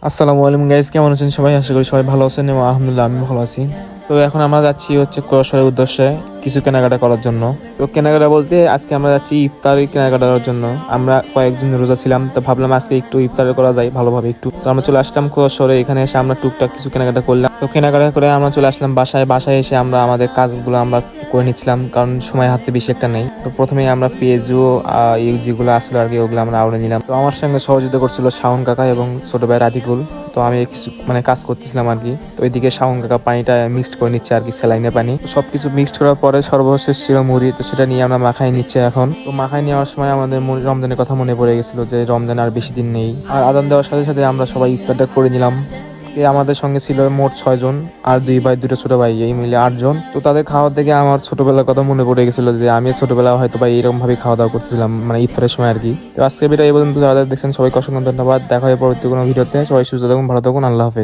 আসসালামু আলাইকুম গাইস, কেমন আছেন সবাই? আশা করি সবাই ভালো আছেন এবং আলহামদুলিল্লাহ আমি ভালো আছি। তো এখন আমরা যাচ্ছি কুয়াশার উদ্দেশ্যে কিছু কেনাকাটা করার জন্য। তো কেনাকাটা বলতে আজকে আমরা যাচ্ছি ইফতারি কেনাকাটা করার জন্য। আমরা কয়েকজন রোজা ছিলাম, তো ভাবলাম আজকে একটু ইফতার করা যায় ভালোভাবে একটু। তো আমরা চলে আসলাম কুয়াশারে, এখানে এসে আমরা টুকটাক কিছু কেনাকাটা করলাম। তো কেনাকাটা করে আমরা চলে আসলাম বাসায় এসে আমরা আমাদের কাজগুলো আমরা করে নিচ্ছিলাম, কারণ সময় হাতে বেশি একটা নেই। তো প্রথমেই আমরা পেঁয়াজু যেগুলো আসলো আর কি ওগুলো আমরা আউড়ে নিলাম। তো আমার সঙ্গে সহযোগিতা করছিল শাওন কাকা এবং ছোট ভাই রাধিকুল। তো আমি কিছু কাজ করতেছিলাম আর কি। তো ওইদিকে শাওন কাকা পানিটা মিক্সড করে নিচ্ছে আর কি, স্যালাইনের পানি। তো সবকিছু মিক্সড করার পরে সর্বশেষ ছিল মুড়ি, তো সেটা নিয়ে আমরা মাখাই নিচ্ছে এখন। তো মাখাই নেওয়ার সময় আমাদের রমজানের কথা মনে পড়ে গেছিল যে রমজান আর বেশি দিন নেই। আর আজান দেওয়ার সাথে সাথে আমরা সবাই ইফতারটা করে নিলাম। আমাদের সঙ্গে ছিল মোট 6 জন, আর 2 ভাই 2 ছোট ভাই, এই মিলে 8 জন। তো তাদের খাওয়ার থেকে আমার ছোটবেলার কথা মনে পড়ে গেছিল যে আমি ছোটবেলা হয়তো বা এরকম ভাবে খাওয়া দাওয়া করতেছিলাম, ইফতারের সময় আর কি। তো আজকের ভিডিও এই পর্যন্ত, যারা দেখছেন সবাইকে অসংখ্য ধন্যবাদ। দেখা হয় পরবর্তী কোনো ভিডিওতে। সবাই সুস্থ থাকুন, ভালো থাকুন, আল্লাহ হাফেজ।